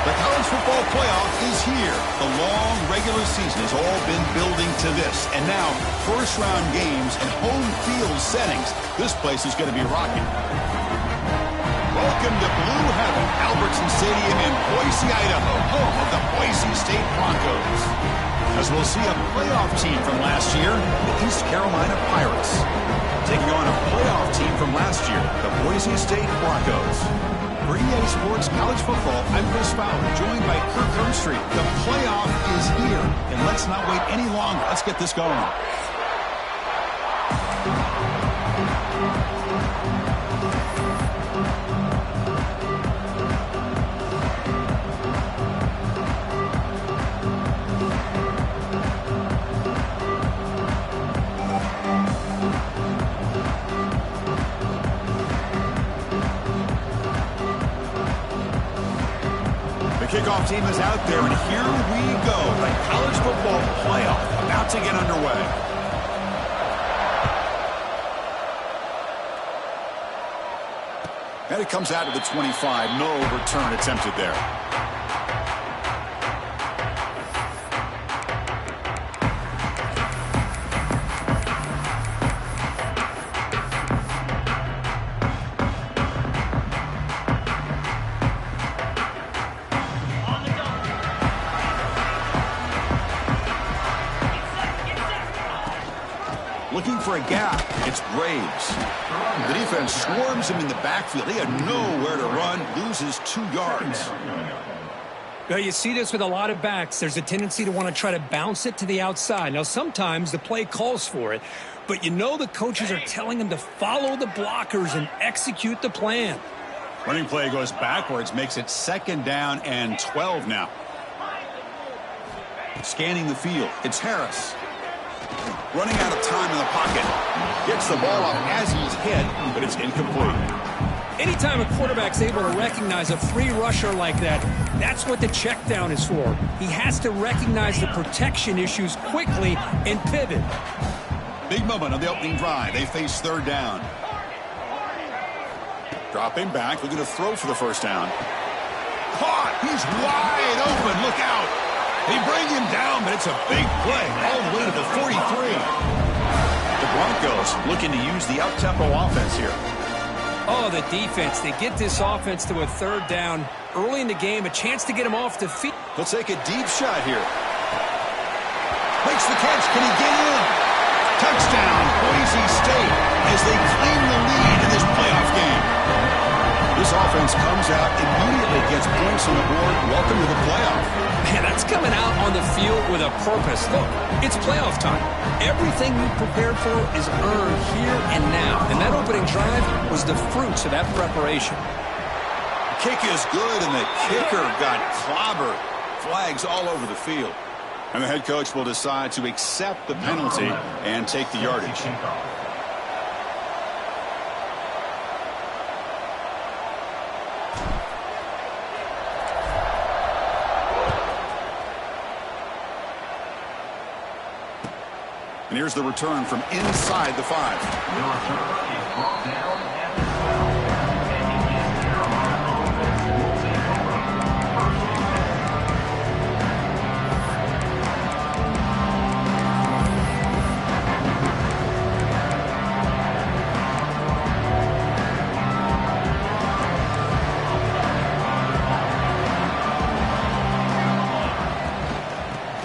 The college football playoff is here. The long regular season has all been building to this. And now, first-round games and home field settings. This place is going to be rocking. Welcome to Blue Heaven, Albertson Stadium in Boise, Idaho, home of the Boise State Broncos. As we'll see a playoff team from last year, the East Carolina Pirates, taking on a playoff team from last year, the Boise State Broncos. For EA Sports College Football, I'm Chris Fowler, joined by Kirk Herbstreit. The playoff is here, and let's not wait any longer. Let's get this going. Kickoff team is out there, and here we go. The college football playoff about to get underway. And it comes out to the 25. No return attempted there. Looking for a gap, it's Graves. The defense swarms him in the backfield. He had nowhere to run, loses 2 yards. Well, you see this with a lot of backs. There's a tendency to want to try to bounce it to the outside. Now, sometimes the play calls for it, but you know the coaches are telling them to follow the blockers and execute the plan. Running play goes backwards, makes it 2nd down and 12 now. Scanning the field, it's Harris. Running out of time in the pocket. Gets the ball off as he's hit, but it's incomplete. Anytime a quarterback's able to recognize a free rusher like that, that's what the check down is for. He has to recognize the protection issues quickly and pivot. Big moment on the opening drive. They face 3rd down. Dropping back, looking to throw for the 1st down. Caught! He's wide open. Look out! They bring him down, but it's a big play all the way to the 43. The Broncos looking to use the up-tempo offense here. Oh, the defense. They get this offense to a 3rd down early in the game, a chance to get him off the feet. He'll take a deep shot here. Makes the catch. Can he get in? Touchdown, Boise State, as they claim the lead in this playoff game. This offense comes out immediately, gets points on the board. Welcome to the playoff. Man, that's coming out on the field with a purpose. Look, it's playoff time. Everything you prepared for is earned here and now. And that opening drive was the fruits of that preparation. The kick is good, and the kicker got clobbered. Flags all over the field. And the head coach will decide to accept the penalty and take the yardage. And here's the return from inside the 5.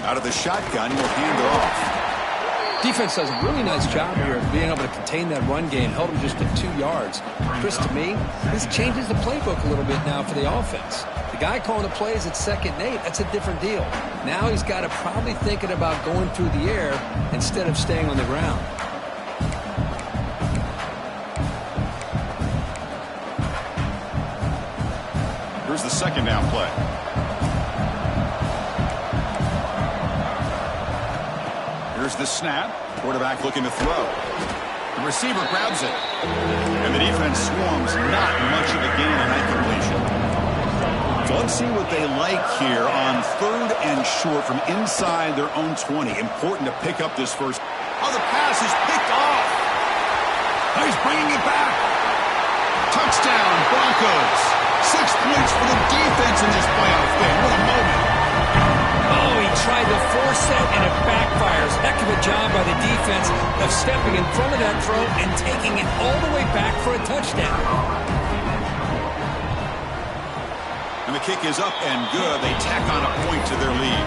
Out of the shotgun, he'll hand it off. Defense does a really nice job here of being able to contain that run game, held him just to 2 yards. Chris, to me, this changes the playbook a little bit now for the offense. The guy calling the plays at 2nd and 8, that's a different deal. Now he's got to probably thinking about going through the air instead of staying on the ground. Here's the 2nd down play. Here's the snap. Quarterback looking to throw. The receiver grabs it. And the defense swarms. Not much of a gain on that completion. So let's see what they like here on 3rd and short from inside their own 20. Important to pick up this first. Oh, the pass is picked off. Now he's bringing it back. Touchdown, Broncos. 6 points for the defense in this playoff game. force that, and it backfires. Heck of a job by the defense of stepping in front of that throw and taking it all the way back for a touchdown. And the kick is up and good. They tack on a point to their lead.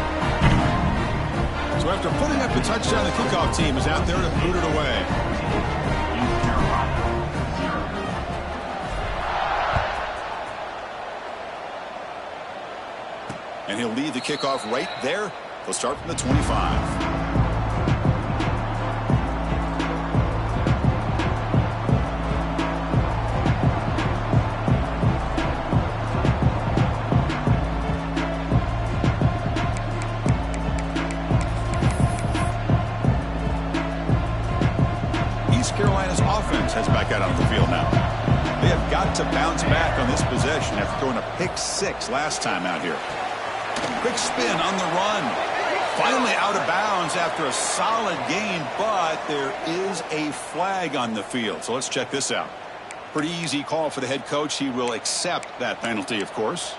So after putting up the touchdown, the kickoff team is out there to boot it away. And he'll lead the kickoff right there. They'll start from the 25. Carolina's offense heads back out on the field now. They have got to bounce back on this possession after throwing a pick 6 last time out here. Quick spin on the run. Finally out of bounds after a solid gain, but there is a flag on the field. So let's check this out. Pretty easy call for the head coach. He will accept that penalty, of course.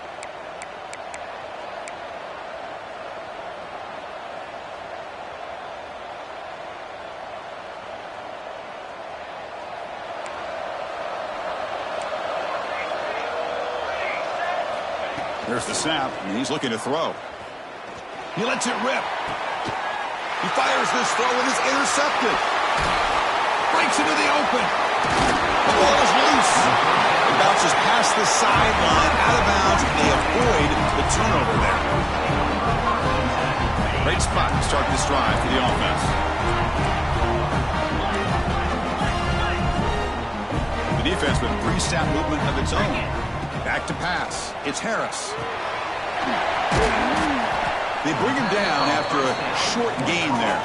There's the snap, and he's looking to throw. He lets it rip. He fires this throw, and it's intercepted. Breaks into the open. The ball is loose. It bounces past the sideline, out of bounds, and they avoid the turnover there. Great spot to start this drive for the offense. The defense with 3-step movement of its own. Back to pass. It's Harris. They bring him down after a short gain there.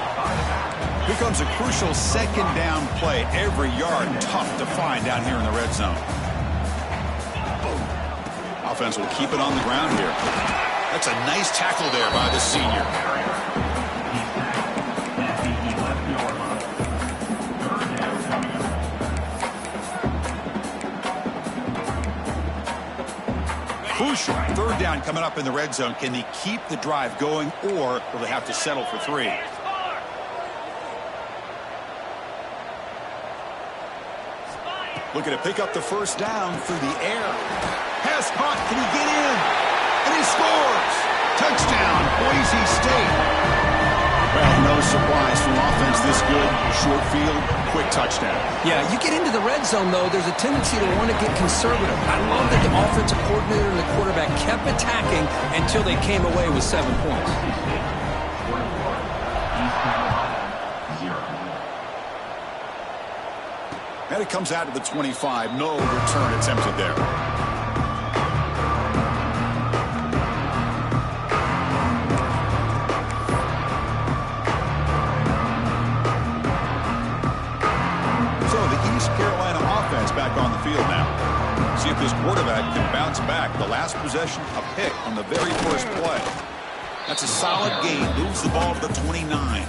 Here comes a crucial second down play. Every yard tough to find down here in the red zone. Offense will keep it on the ground here. That's a nice tackle there by the senior. Crucial third down coming up in the red zone. Can they keep the drive going, or will they have to settle for 3? Looking to pick up the first down through the air. Pass caught. Can he get in? And he scores. Touchdown, Boise State. Well, no surprise from offense this good. Short field, quick touchdown. Yeah, you get into the red zone, though, there's a tendency to want to get conservative. I love that the offensive coordinator and the quarterback kept attacking until they came away with 7 points. And it comes out to the 25. No return attempted there. Back on the field now. See if this quarterback can bounce back. The last possession, a pick on the very first play. That's a solid gain. Moves the ball to the 29.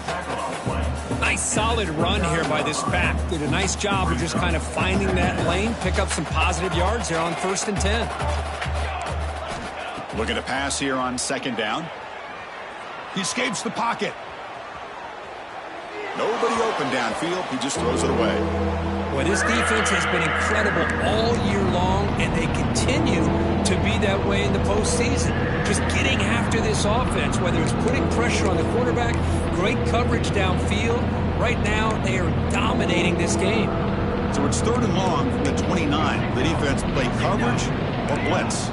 Nice solid run here by this back. Did a nice job of just kind of finding that lane. Pick up some positive yards here on 1st and 10. Looking to pass here on 2nd down. He escapes the pocket. Nobody open downfield. He just throws it away. Well, this defense has been incredible all year long, and they continue to be that way in the postseason. Just getting after this offense, whether it's putting pressure on the quarterback, great coverage downfield. Right now, they are dominating this game. So it's 3rd and long from the 29. The defense play coverage or blitz.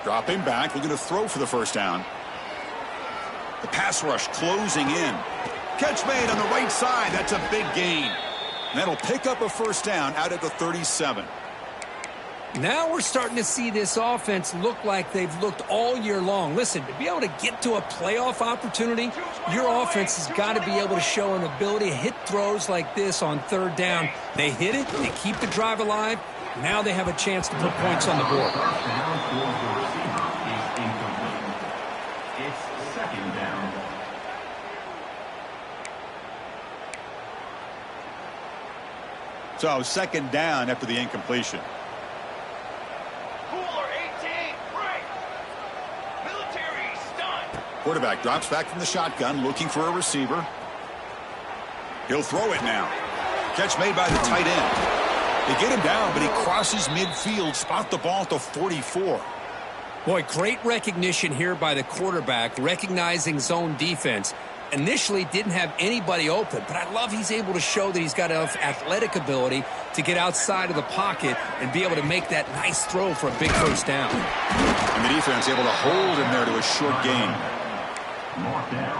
Dropping back, looking to throw for the first down. The pass rush closing in. Catch made on the right side. That's a big gain. And that'll pick up a first down out at the 37. Now we're starting to see this offense look like they've looked all year long. Listen, to be able to get to a playoff opportunity, your offense has got to be able to show an ability to hit throws like this on 3rd down. They hit it, they keep the drive alive. Now they have a chance to put points on the board. It's 2nd down. So 2nd down after the incompletion. Quarterback drops back from the shotgun, looking for a receiver. He'll throw it now. Catch made by the tight end. They get him down, but he crosses midfield, spot the ball at the 44. Boy, great recognition here by the quarterback, recognizing zone defense. Initially didn't have anybody open, but I love he's able to show that he's got enough athletic ability to get outside of the pocket and be able to make that nice throw for a big first down. And the defense able to hold him there to a short gain.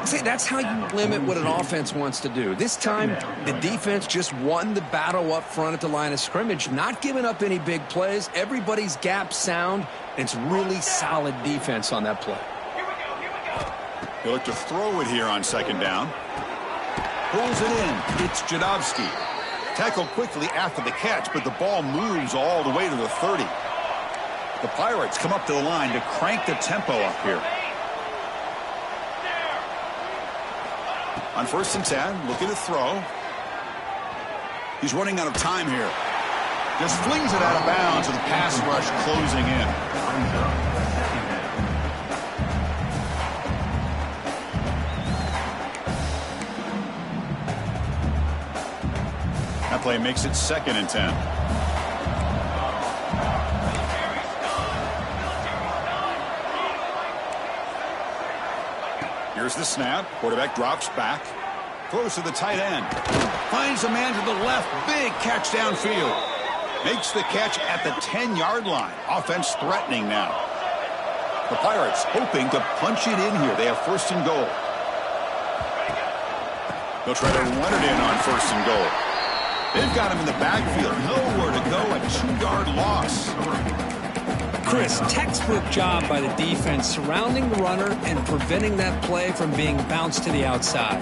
See, that's how you limit what an offense wants to do. This time, the defense just won the battle up front at the line of scrimmage, not giving up any big plays. Everybody's gap sound, and it's really solid defense on that play. He'll look to throw it here on second down. Pulls it in. It's Jadovsky. Tackled quickly after the catch, but the ball moves all the way to the 30. The Pirates come up to the line to crank the tempo up here. On 1st and 10, looking to throw. He's running out of time here. Just flings it out of bounds with the pass rush closing in. That play makes it 2nd and 10. Here's the snap. Quarterback drops back. Throws to the tight end. Finds a man to the left. Big catch downfield. Makes the catch at the 10-yard line. Offense threatening now. The Pirates hoping to punch it in here. They have 1st and goal. They'll try to run it in on 1st and goal. They've got him in the backfield. Nowhere to go. A 2-yard loss. Chris, textbook job by the defense surrounding the runner and preventing that play from being bounced to the outside.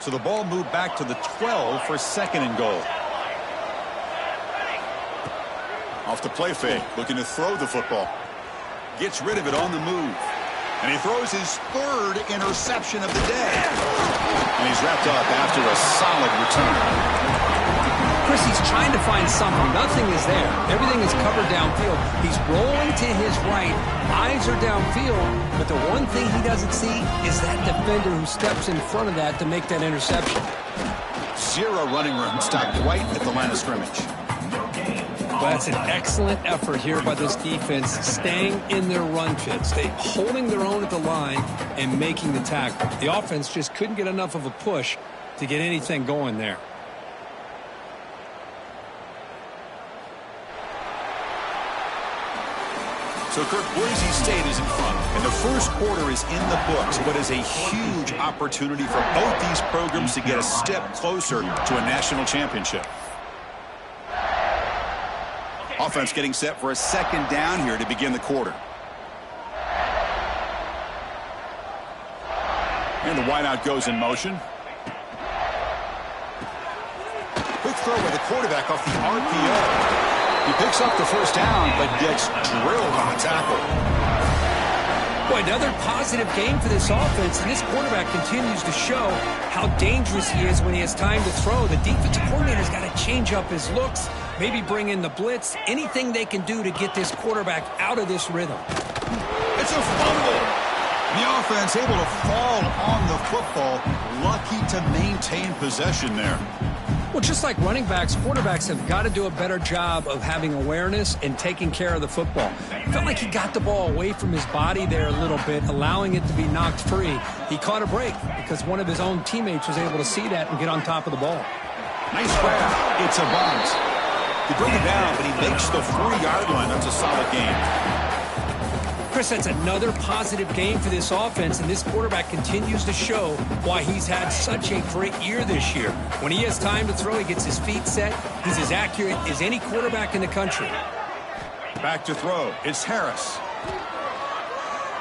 So the ball moved back to the 12 for 2nd and goal. Off the play fake, looking to throw the football. Gets rid of it on the move. And he throws his 3rd interception of the day. And he's wrapped up after a solid return. Chris, he's trying to find something. Nothing is there. Everything is covered downfield. He's rolling to his right. Eyes are downfield. But the one thing he doesn't see is that defender who steps in front of that to make that interception. 0 running room. Stopped right at the line of scrimmage. Well, that's an excellent effort here by this defense, staying in their run fits. They holding their own at the line and making the tackle. The offense just couldn't get enough of a push to get anything going there. So, Kirk, Boise State is in front, and the first quarter is in the books. What is a huge opportunity for both these programs to get a step closer to a national championship. Offense getting set for a 2nd down here to begin the quarter. And the wideout goes in motion. Quick throw by the quarterback off the RPO. He picks up the first down, but gets drilled on the tackle. Boy, another positive game for this offense, and this quarterback continues to show how dangerous he is when he has time to throw. The defensive coordinator's got to change up his looks, maybe bring in the blitz, anything they can do to get this quarterback out of this rhythm. It's a fumble. The offense able to fall on the football, lucky to maintain possession there. Well, just like running backs, quarterbacks have got to do a better job of having awareness and taking care of the football. It felt like he got the ball away from his body there a little bit, allowing it to be knocked free. He caught a break because one of his own teammates was able to see that and get on top of the ball. Nice grab. It's a bunt. They bring it down, but he makes the 4-yard line. That's a solid game. Chris, that's another positive game for this offense, and this quarterback continues to show why he's had such a great year this year. When he has time to throw, he gets his feet set. He's as accurate as any quarterback in the country. Back to throw. It's Harris.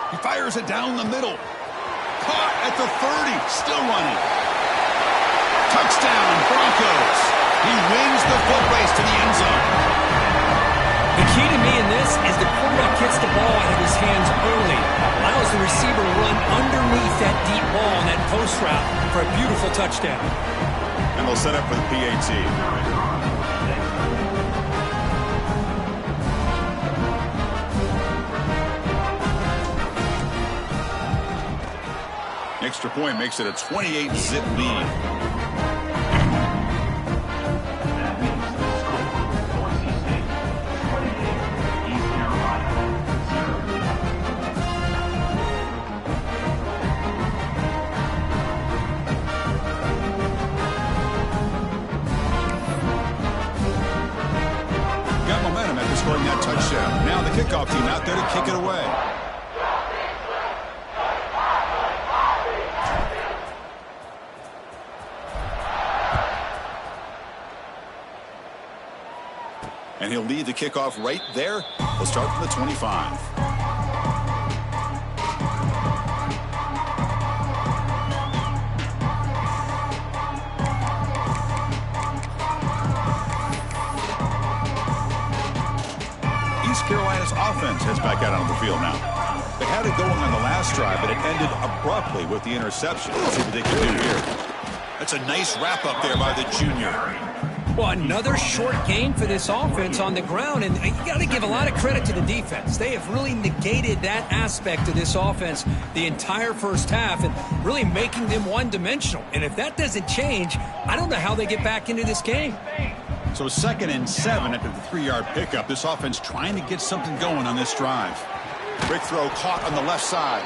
He fires it down the middle. Caught at the 30. Still running. Touchdown, Broncos. He wins the foot race to the end zone. The key to me in this is the quarterback gets the ball out of his hands early, allows the receiver to run underneath that deep ball in that post route for a beautiful touchdown. And they'll set up for the PAT. extra point makes it a 28-zip lead. Got momentum after scoring that touchdown. Now the kickoff team out there to kick it away. And he'll lead the kickoff right there. We'll start from the 25. East Carolina's offense heads back out on the field now. They had it going on the last drive, but it ended abruptly with the interception. Let's see what they can do here. That's a nice wrap up there by the junior. Well, another short game for this offense on the ground, and you got to give a lot of credit to the defense. They have really negated that aspect of this offense the entire first half and really making them one-dimensional. And if that doesn't change, I don't know how they get back into this game. So 2nd and 7 after the 3-yard pickup. This offense trying to get something going on this drive. Quick throw caught on the left side.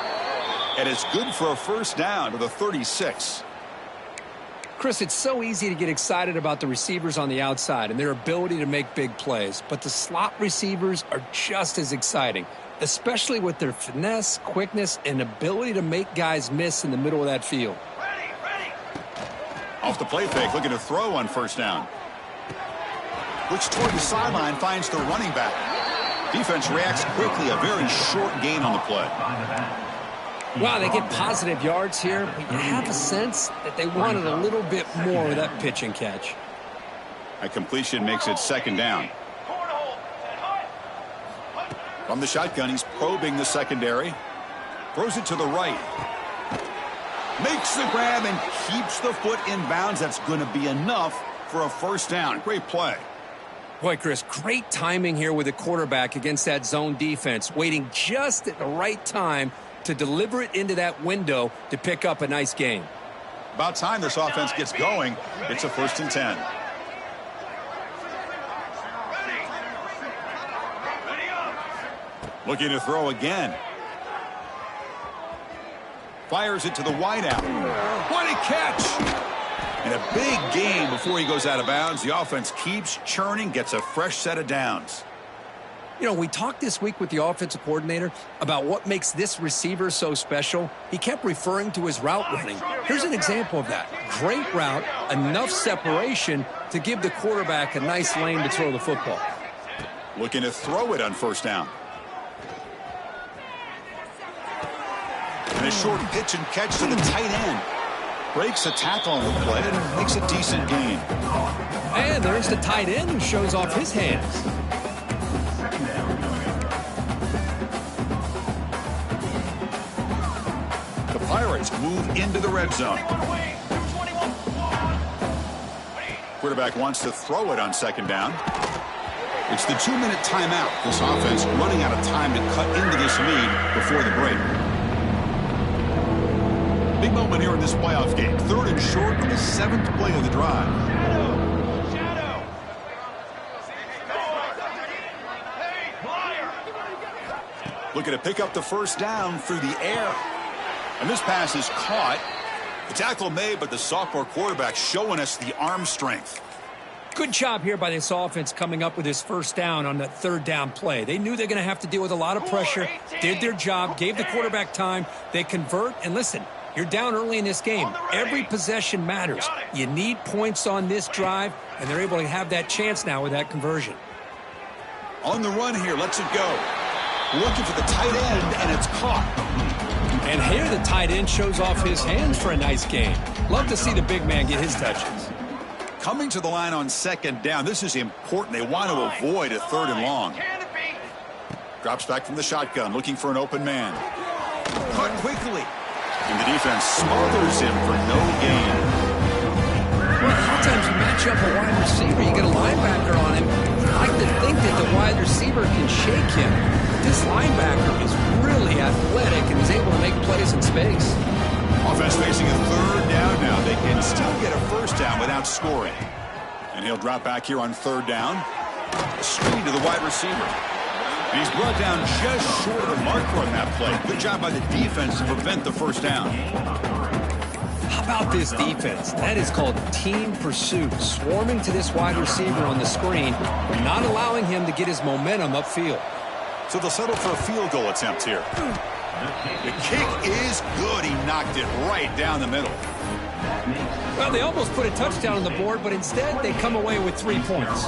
And it's good for a first down to the 36. Chris, it's so easy to get excited about the receivers on the outside and their ability to make big plays, but the slot receivers are just as exciting, especially with their finesse, quickness, and ability to make guys miss in the middle of that field. Off the play fake, looking to throw on first down. Looks toward the sideline, finds the running back. Defense reacts quickly, a very short gain on the play. Wow, they get positive yards here, but you have a sense that they wanted a little bit more of that pitch and catch. A completion makes it 2nd down. From the shotgun, he's probing the secondary. Throws it to the right. Makes the grab and keeps the foot in bounds. That's going to be enough for a first down. Great play. Boy, Chris, great timing here with the quarterback against that zone defense, waiting just at the right time to deliver it into that window to pick up a nice gain. About time this offense gets going. It's a 1st and 10. Looking to throw again. Fires it to the wideout. What a catch! And a big gain before he goes out of bounds. The offense keeps churning, gets a fresh set of downs. You know, we talked this week with the offensive coordinator about what makes this receiver so special. He kept referring to his route running. Here's an example of that. Great route, enough separation to give the quarterback a nice lane to throw the football. Looking to throw it on first down. And a short pitch and catch to the tight end. Breaks a tackle on the play and makes a decent gain. And there's the tight end who shows off his hands. The Pirates move into the red zone. Quarterback wants to throw it on 2nd down. It's the 2-minute timeout. This offense running out of time to cut into this lead before the break. Big moment here in this playoff game. 3rd and short on the 7th play of the drive. Shadow. Looking to pick up the first down through the air. And this pass is caught. The tackle made, but the sophomore quarterback showing us the arm strength. Good job here by this offense coming up with this first down on that 3rd down play. They knew they're going to have to deal with a lot of pressure, did their job, gave the quarterback time. They convert, and listen, you're down early in this game. Every possession matters. You need points on this drive, and they're able to have that chance now with that conversion. On the run here, lets it go. Looking for the tight end, and it's caught. And here the tight end shows off his hands for a nice gain. Love to see the big man get his touches. Coming to the line on 2nd down. This is important. They want to avoid a 3rd and long. Drops back from the shotgun, looking for an open man. Cut quickly. And the defense smothers him for no gain. Sometimes you match up a wide receiver, you get a linebacker on him. I like to think that the wide receiver can shake him. This linebacker is really athletic and is able to make plays in space. Offense facing a third down now. They can still get a first down without scoring. And he'll drop back here on third down. Screen to the wide receiver. And he's brought down just short of the marker on that play. Good job by the defense to prevent the first down. How about this defense? That is called team pursuit. Swarming to this wide receiver on the screen, not allowing him to get his momentum upfield. So they'll settle for a field goal attempt here. The kick is good. He knocked it right down the middle. Well, they almost put a touchdown on the board, but instead they come away with 3 points.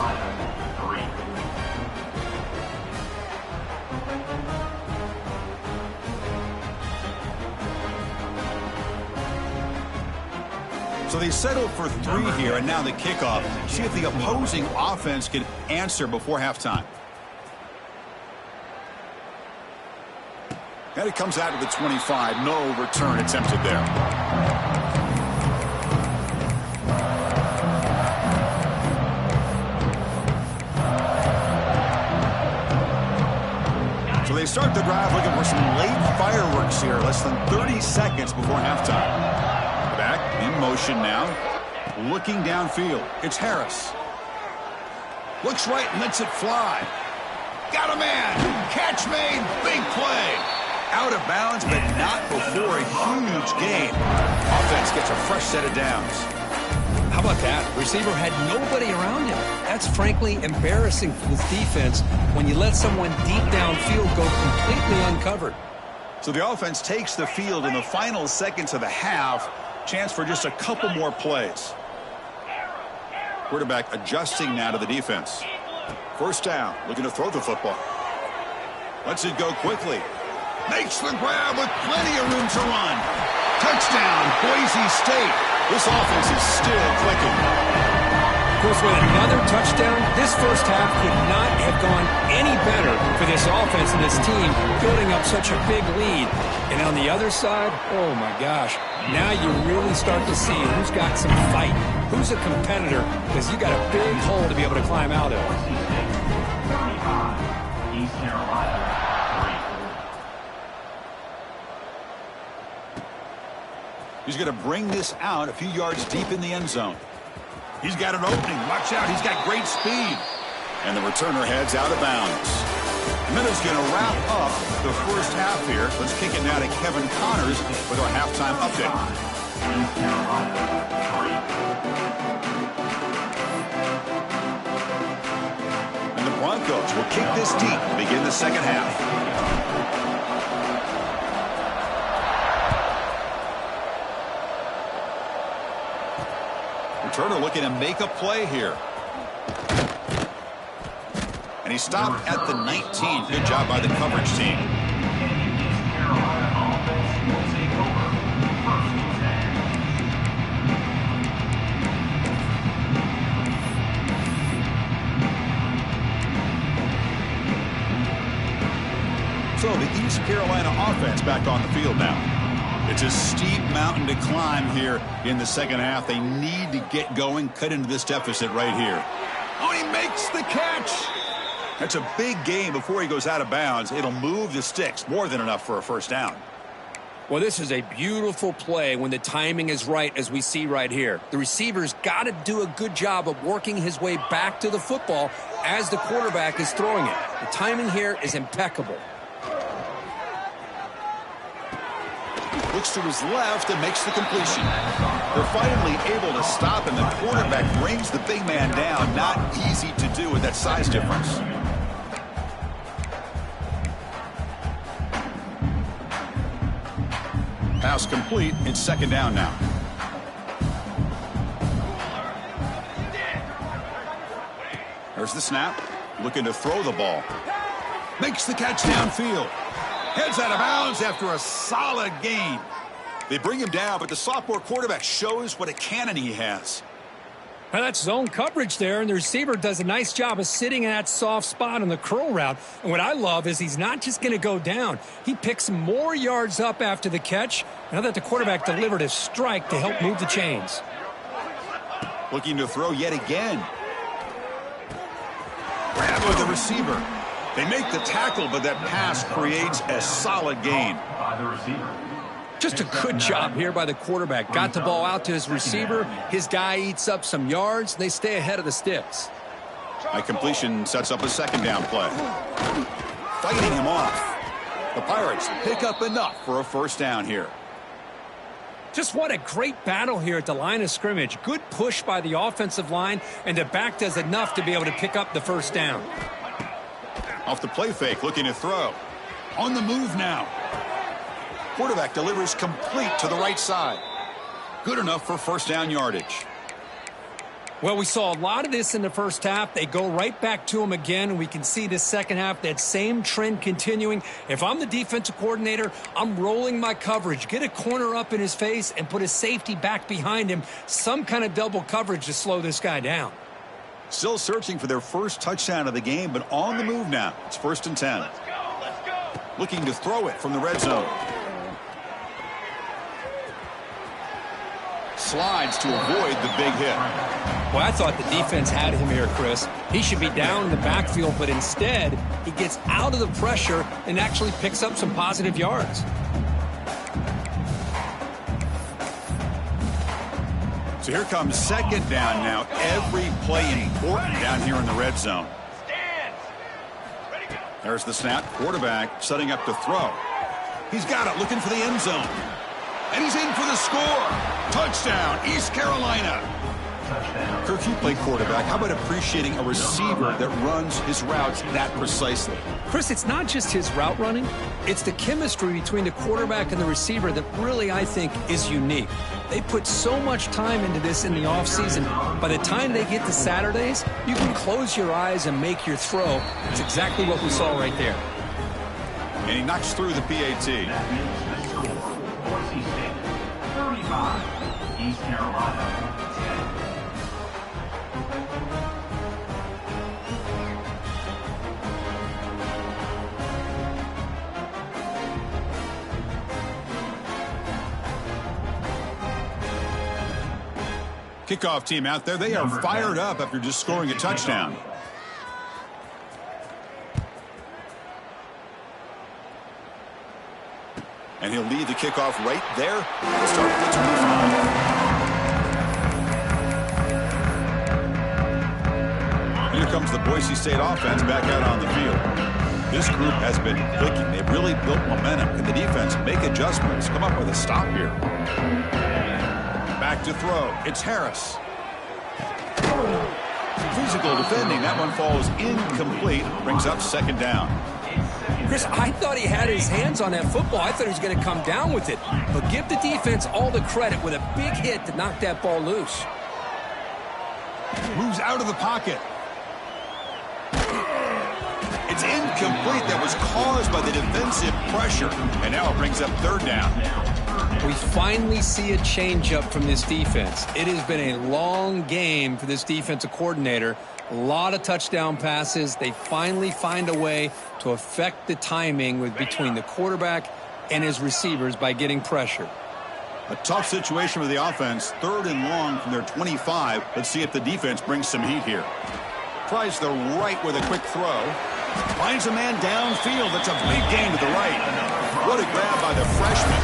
So they settled for 3 here, and now the kickoff. See if the opposing offense can answer before halftime. And it comes out to the 25. No return attempted there. So they start the drive looking for some late fireworks here. Less than 30 seconds before halftime. Back in motion now. Looking downfield. It's Harris. Looks right and lets it fly. Got a man. Catch made. Big play. Out of bounds, but not before a huge gain. Offense gets a fresh set of downs. How about that? Receiver had nobody around him. That's frankly embarrassing for this defense when you let someone deep downfield go completely uncovered. So the offense takes the field in the final seconds of the half. Chance for just a couple more plays. Quarterback adjusting now to the defense. First down, looking to throw the football. Lets it go quickly. Makes the grab with plenty of room to run. Touchdown, Boise State. This offense is still clicking. Of course, with another touchdown, this first half could not have gone any better for this offense and this team, building up such a big lead. And on the other side, oh my gosh, now you really start to see who's got some fight, who's a competitor, because you got a big hole to be able to climb out of. East Carolina. He's going to bring this out a few yards deep in the end zone. He's got an opening. Watch out. He's got great speed. And the returner heads out of bounds. Minutes going to wrap up the first half here. Let's kick it now to Kevin Connors with our halftime update. And the Broncos will kick this deep to begin the second half. Returner looking to make a play here. And he stopped at the 19. Good job by the coverage team. So the East Carolina offense back on the field now. It's a steep mountain to climb here in the second half. They need to get going, cut into this deficit right here. Oh, he makes the catch. That's a big gain before he goes out of bounds. It'll move the sticks, more than enough for a first down. Well, this is a beautiful play when the timing is right, as we see right here. The receiver's got to do a good job of working his way back to the football as the quarterback is throwing it. The timing here is impeccable. Looks to his left and makes the completion. They're finally able to stop, and the quarterback brings the big man down. Not easy to do with that size difference. Pass complete. It's second down now. There's the snap. Looking to throw the ball. Makes the catch downfield. Heads out of bounds after a solid gain. They bring him down, but the sophomore quarterback shows what a cannon he has. Well, that's zone coverage there, and the receiver does a nice job of sitting in that soft spot on the curl route. And what I love is he's not just going to go down. He picks more yards up after the catch, now that the quarterback delivered a strike to help move the chains. Looking to throw yet again. Grab with the receiver. They make the tackle, but that pass creates a solid gain. Just a good job here by the quarterback. Got the ball out to his receiver. His guy eats up some yards. And they stay ahead of the sticks. A completion sets up a second down play. Fighting him off. The Pirates pick up enough for a first down here. Just what a great battle here at the line of scrimmage. Good push by the offensive line, and the back does enough to be able to pick up the first down. Off the play fake, looking to throw. On the move now. Quarterback delivers complete to the right side. Good enough for first down yardage. Well, we saw a lot of this in the first half. They go right back to him again, and we can see the second half, that same trend continuing. If I'm the defensive coordinator, I'm rolling my coverage. Get a corner up in his face and put a safety back behind him. Some kind of double coverage to slow this guy down. Still searching for their first touchdown of the game, but on the move now. It's 1st and 10. Let's go. Looking to throw it from the red zone. Slides to avoid the big hit. Well, I thought the defense had him here, Chris. He should be down in the backfield, but instead, he gets out of the pressure and actually picks up some positive yards. So here comes second down now. Every play important down here in the red zone. There's the snap. Quarterback setting up to throw. He's got it, looking for the end zone. And he's in for the score. Touchdown, East Carolina. Kirk, you play quarterback. How about appreciating a receiver that runs his routes that precisely? Chris, it's not just his route running. It's the chemistry between the quarterback and the receiver that really, I think, is unique. They put so much time into this in the offseason. By the time they get to Saturdays, you can close your eyes and make your throw. It's exactly what we saw right there. And he knocks through the PAT. 35, East Carolina. Kickoff team out there. They are fired up after just scoring a touchdown. And he'll lead the kickoff right there. Start at the 25. Here comes the Boise State offense back out on the field. This group has been clicking. They've really built momentum. Can the defense make adjustments? Come up with a stop here. Back to throw. It's Harris. Physical defending. That one falls incomplete. Brings up second down. Chris, I thought he had his hands on that football. I thought he was going to come down with it. But give the defense all the credit with a big hit to knock that ball loose. Moves out of the pocket. It's incomplete. That was caused by the defensive pressure. And now it brings up third down. We finally see a changeup from this defense. It has been a long game for this defensive coordinator. A lot of touchdown passes. They finally find a way to affect the timing between the quarterback and his receivers by getting pressure. A tough situation for the offense. 3rd and long from their 25. Let's see if the defense brings some heat here. Tries the right with a quick throw. Finds a man downfield. That's a big gain to the right. What a grab by the freshman.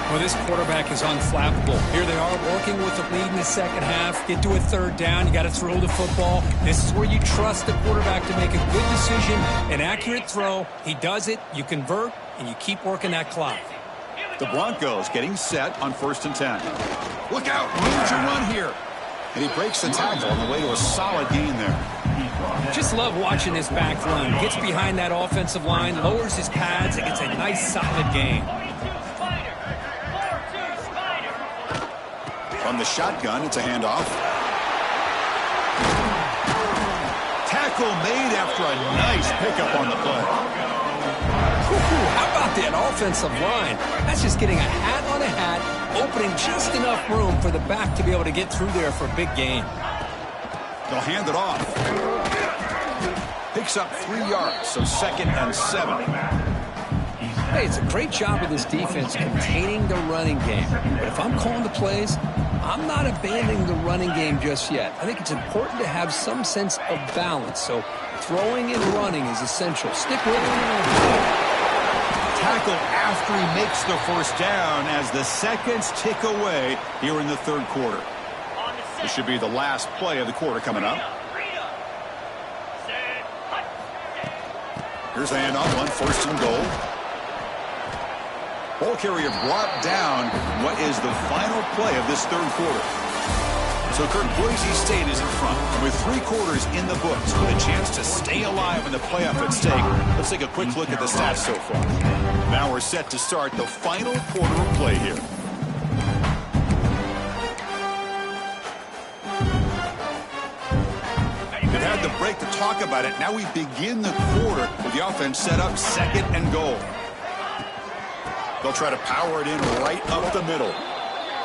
Well, this quarterback is unflappable. Here they are working with the lead in the second half. Get to a third down. You got to throw the football. This is where you trust the quarterback to make a good decision, an accurate throw. He does it. You convert, and you keep working that clock. The Broncos getting set on 1st and 10. Look out. Room to run here. And he breaks the tackle on the way to a solid gain there. Just love watching this back run. Gets behind that offensive line, lowers his pads, and gets a nice solid gain. From the shotgun, it's a handoff. Tackle made after a nice pickup on the play. How about that offensive line? That's just getting a hat on a hat, opening just enough room for the back to be able to get through there for a big gain. They'll hand it off. Picks up 3 yards, so 2nd and 7. Hey, it's a great job of this defense containing the running game. But if I'm calling the plays, I'm not abandoning the running game just yet. I think it's important to have some sense of balance. So throwing and running is essential. Stick with it. tackle after he makes the first down as the seconds tick away here in the third quarter. This should be the last play of the quarter coming up. Here's a handoff on 1st and goal. Ball carrier brought down. What is the final play of this third quarter? So Kirk, Boise State is in front. With 3 quarters in the books, with a chance to stay alive in the playoff at stake, let's take a quick look at the stats so far. Now we're set to start the final quarter of play here. They've had the break to talk about it. Now we begin the quarter with the offense set up 2nd and goal. They'll try to power it in right up the middle.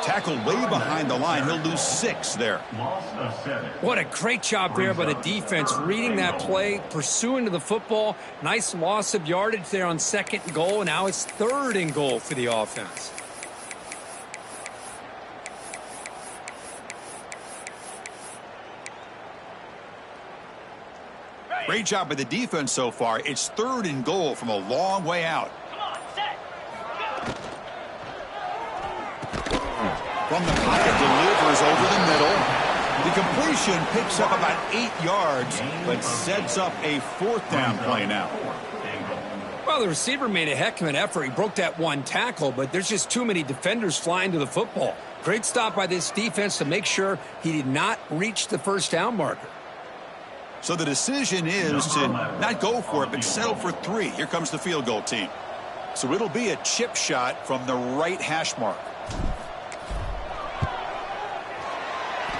Tackled way behind the line. He'll lose 6 there. What a great job there by the defense, reading that play, pursuing to the football. Nice loss of yardage there on 2nd and goal, and now it's 3rd and goal for the offense. Great job by the defense so far. It's 3rd and goal from a long way out. From the pocket, delivers over the middle. The completion picks up about 8 yards, but sets up a 4th down play now. Well, the receiver made a heck of an effort. He broke that 1 tackle, but there's just too many defenders flying to the football. Great stop by this defense to make sure he did not reach the 1st down marker. So the decision is to not go for it, but settle for 3. Here comes the field goal team. So it'll be a chip shot from the right hash mark.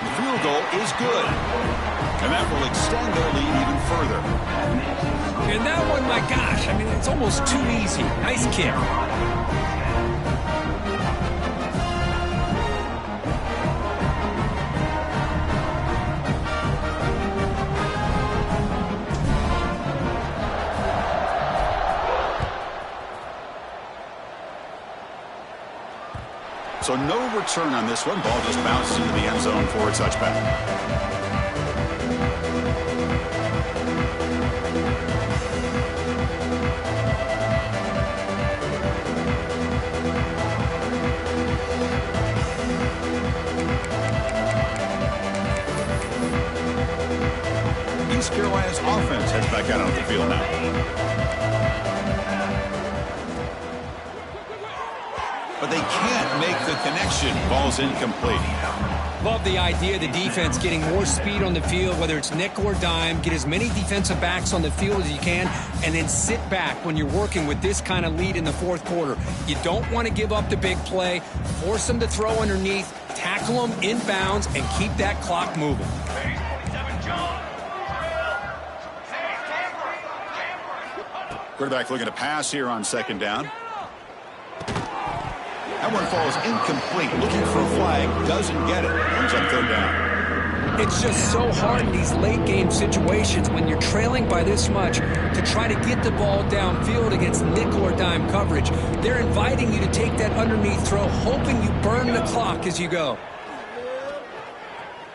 The field goal is good, and that will extend their lead even further. And that one, my gosh, I mean, it's almost too easy. Nice kick. So no return on this one. Ball just bounced into the end zone for a touchback. East Carolina's offense heads back out on the field now. But they can't make the connection. Ball's incomplete. Love the idea of the defense getting more speed on the field, whether it's nickel or dime. Get as many defensive backs on the field as you can, and then sit back when you're working with this kind of lead in the 4th quarter. You don't want to give up the big play. Force them to throw underneath, tackle them in bounds, and keep that clock moving. Quarterback looking to pass here on 2nd down. That one falls incomplete. Looking for a flag. Doesn't get it. Brings up 3rd down. It's just so hard in these late game situations when you're trailing by this much to try to get the ball downfield against nickel or dime coverage. They're inviting you to take that underneath throw, hoping you burn the clock as you go.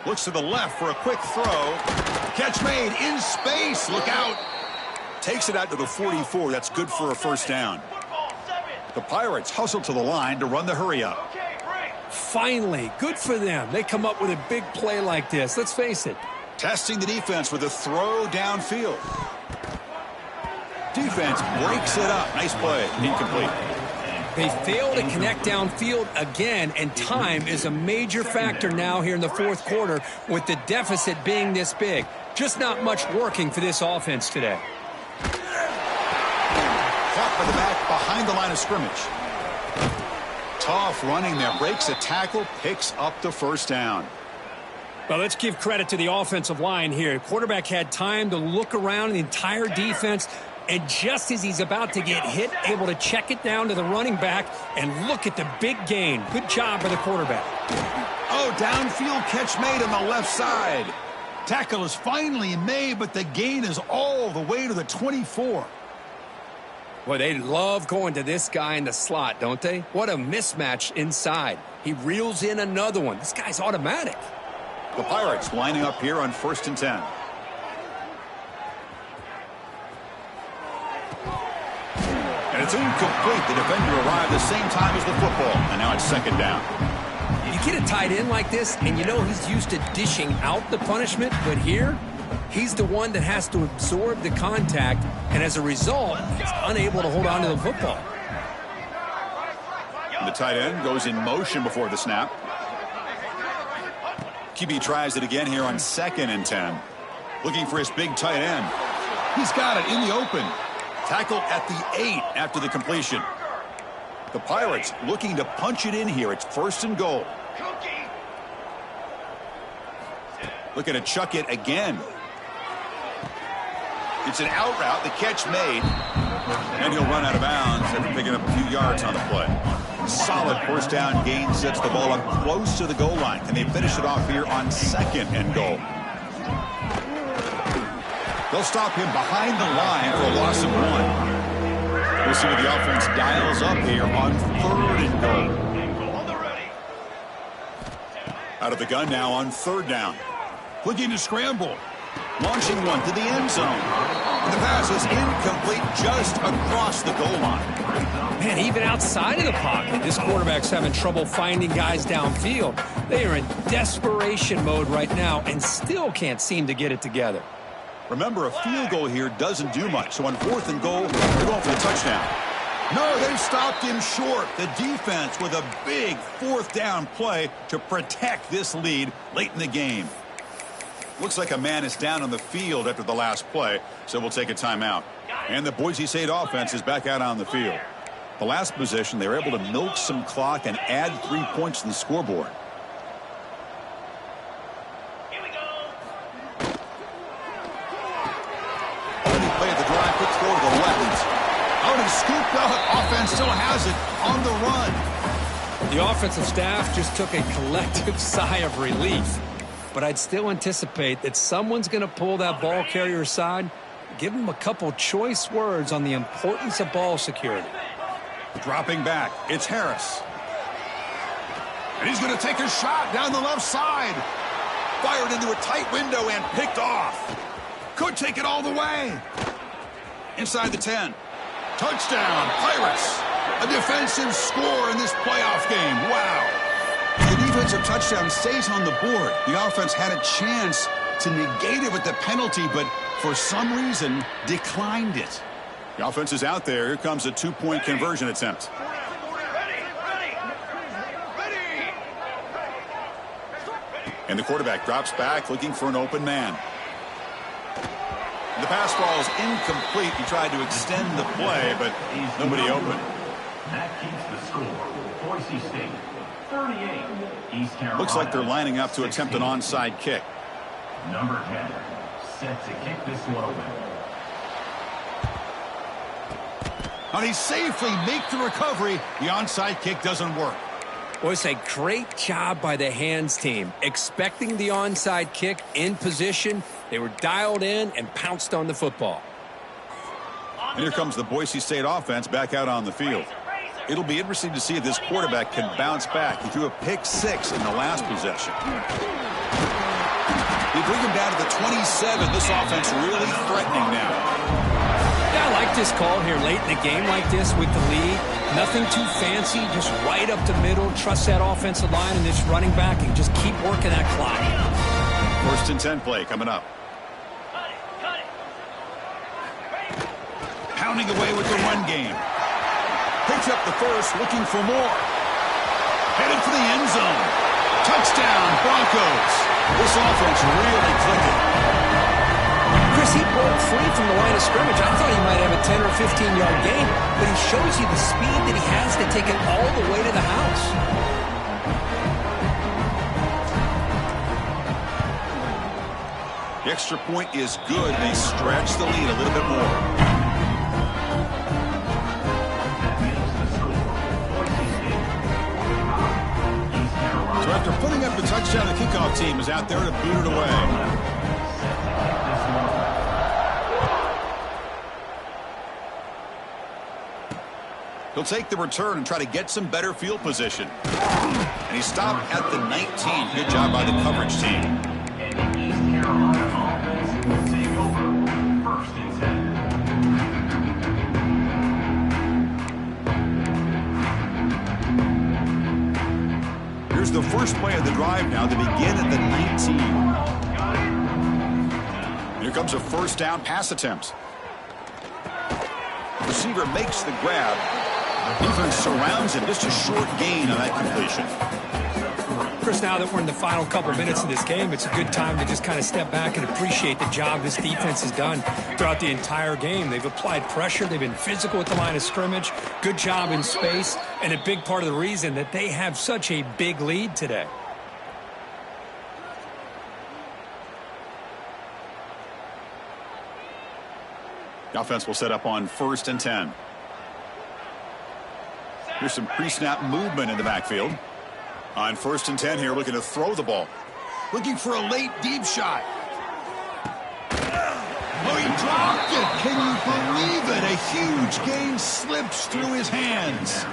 Looks to the left for a quick throw. Catch made in space. Look out. Takes it out to the 44. That's good for a 1st down. The Pirates hustle to the line to run the hurry-up. Finally, good for them. They come up with a big play like this. Let's face it. Testing the defense with a throw downfield. Defense breaks it up. Nice play. Incomplete. They fail to connect downfield again, and time is a major factor now here in the 4th quarter with the deficit being this big. Just not much working for this offense today. Caught by the back behind the line of scrimmage. Tough running there. Breaks a tackle, picks up the 1st down. Well, let's give credit to the offensive line here. Quarterback had time to look around the entire defense, and just as he's about to get hit, able to check it down to the running back, and look at the big gain. Good job by the quarterback. Oh, downfield catch made on the left side. Tackle is finally made, but the gain is all the way to the 24. Well, they love going to this guy in the slot, don't they? What a mismatch inside. He reels in another one. This guy's automatic. The Pirates lining up here on 1st and 10. And It's incomplete. The defender arrived the same time as the football, and now it's second down. You get a tight end like this, and you know he's used to dishing out the punishment, but here, he's the one that has to absorb the contact, and as a result, he's unable to hold on to the football. And the tight end goes in motion before the snap. QB tries it again here on 2nd and 10. Looking for his big tight end. He's got it in the open. Tackle at the 8 after the completion. The Pirates looking to punch it in here. It's 1st and goal. Looking to chuck it again. It's an out route. The catch made. And he'll run out of bounds after picking up a few yards on the play. Solid 1st down gain, sets the ball up close to the goal line. Can they finish it off here on 2nd and goal? They'll stop him behind the line for a loss of 1. We'll see what the offense dials up here on 3rd and goal. Out of the gun now on 3rd down. Looking to scramble. Launching one to the end zone. And the pass is incomplete just across the goal line. Man, even outside of the pocket, this quarterback's having trouble finding guys downfield. They are in desperation mode right now and still can't seem to get it together. Remember, a field goal here doesn't do much. So on 4th and goal, they're going for the touchdown. No, they stopped him short. The defense with a big 4th down play to protect this lead late in the game. Looks like a man is down on the field after the last play, so we'll take a timeout. And the Boise State offense is back out on the field. The last possession, they were able to milk some clock and add 3 points to the scoreboard. Here we go. Already played the drive, quick throw to the left. Already scooped up. Offense still has it on the run. The offensive staff just took a collective sigh of relief. But I'd still anticipate that someone's going to pull that ball carrier aside, give him a couple choice words on the importance of ball security. Dropping back, it's Harris. And he's going to take a shot down the left side. Fired into a tight window and picked off. Could take it all the way. Inside the 10. Touchdown, Pirates. A defensive score in this playoff game. Wow. The defensive touchdown stays on the board. The offense had a chance to negate it with the penalty, but for some reason declined it. The offense is out there. Here comes a 2-point conversion attempt. And the quarterback drops back looking for an open man. The pass ball is incomplete. He tried to extend the play, but nobody open. That keeps the score. Boise State 38. East Carolina. Looks like they're lining up to attempt an onside kick. Number 10 set to kick this one away. And he safely makes the recovery. The onside kick doesn't work. Boy, it's a great job by the hands team. Expecting the onside kick in position, they were dialed in and pounced on the football. And here comes the Boise State offense back out on the field. It'll be interesting to see if this quarterback can bounce back. He threw a pick-6 in the last possession. They bring him down to the 27. This offense really threatening now. Yeah, I like this call here late in the game like this with the lead. Nothing too fancy, just right up the middle. Trust that offensive line and this running back and just keep working that clock. 1st and 10 play coming up. Pounding away with the run game. Picks up the first, looking for more. Headed for the end zone. Touchdown, Broncos. This offense really clicking. Chris, he broke free from the line of scrimmage. I thought he might have a 10 or 15-yard gain, but he shows you the speed that he has to take it all the way to the house. The extra point is good. They stretch the lead a little bit more. So after putting up the touchdown, the kickoff team is out there to boot it away. He'll take the return and try to get some better field position. And he stopped at the 19. Good job by the coverage team. And the East Carolina offense will take over 1st and 10. first play of the drive now to begin at the 19. Here comes a first down pass attempt. Receiver makes the grab. Defense surrounds him. Just a short gain on that completion. Chris, now that we're in the final couple minutes of this game, it's a good time to just kind of step back and appreciate the job this defense has done throughout the entire game. They've applied pressure. They've been physical at the line of scrimmage. Good job in space, and a big part of the reason that they have such a big lead today. The offense will set up on 1st and 10. Here's some pre-snap movement in the backfield. On 1st and 10 here, looking to throw the ball. Looking for a late deep shot. Oh, he dropped it. Can you believe it? A huge gain slips through his hands.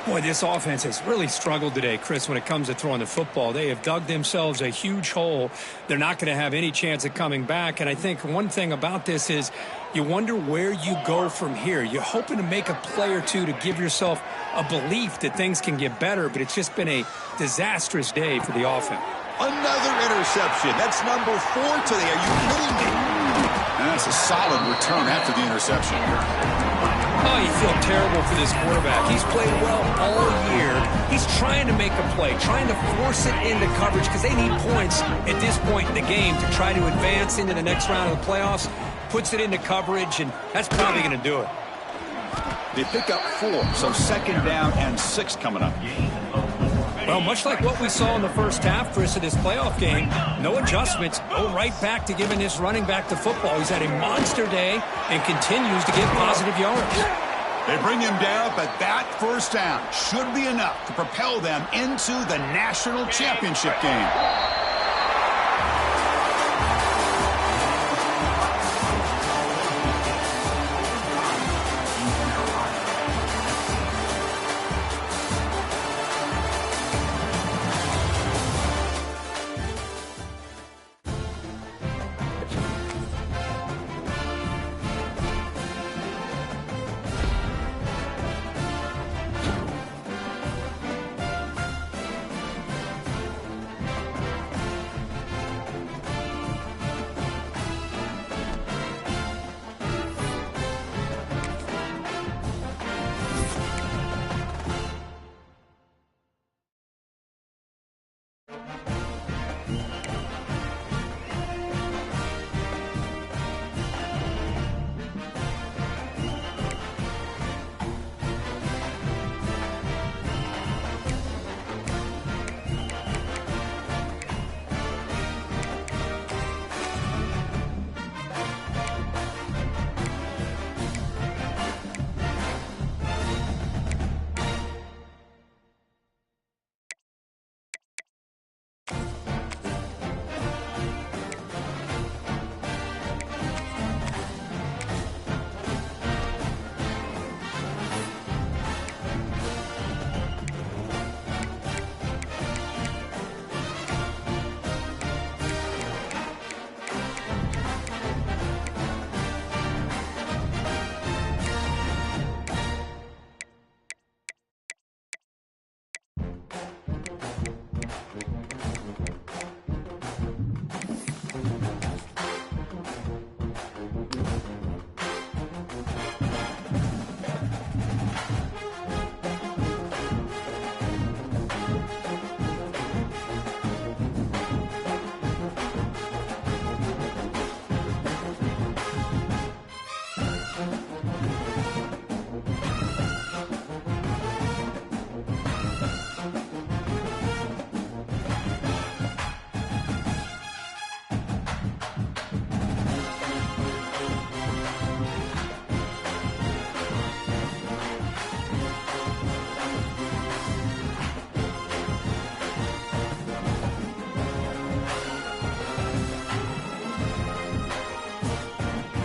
Boy, this offense has really struggled today, Chris, when it comes to throwing the football. They have dug themselves a huge hole. They're not going to have any chance of coming back. And I think one thing about this is you wonder where you go from here. You're hoping to make a play or two to give yourself a belief that things can get better, but it's just been a disastrous day for the offense. Another interception. That's number 4 today. Are you kidding me? And that's a solid return after the interception. Oh, you feel terrible for this quarterback. He's played well all year. He's trying to make a play, trying to force it into coverage because they need points at this point in the game to try to advance into the next round of the playoffs. Puts it into coverage, and that's probably going to do it. They pick up 4, so 2nd down and 6 coming up. Well, much like what we saw in the first half, Chris, of this playoff game, no adjustments. Go right back to giving this running back the football. He's had a monster day and continues to get positive yards. They bring him down, but that first down should be enough to propel them into the national championship game.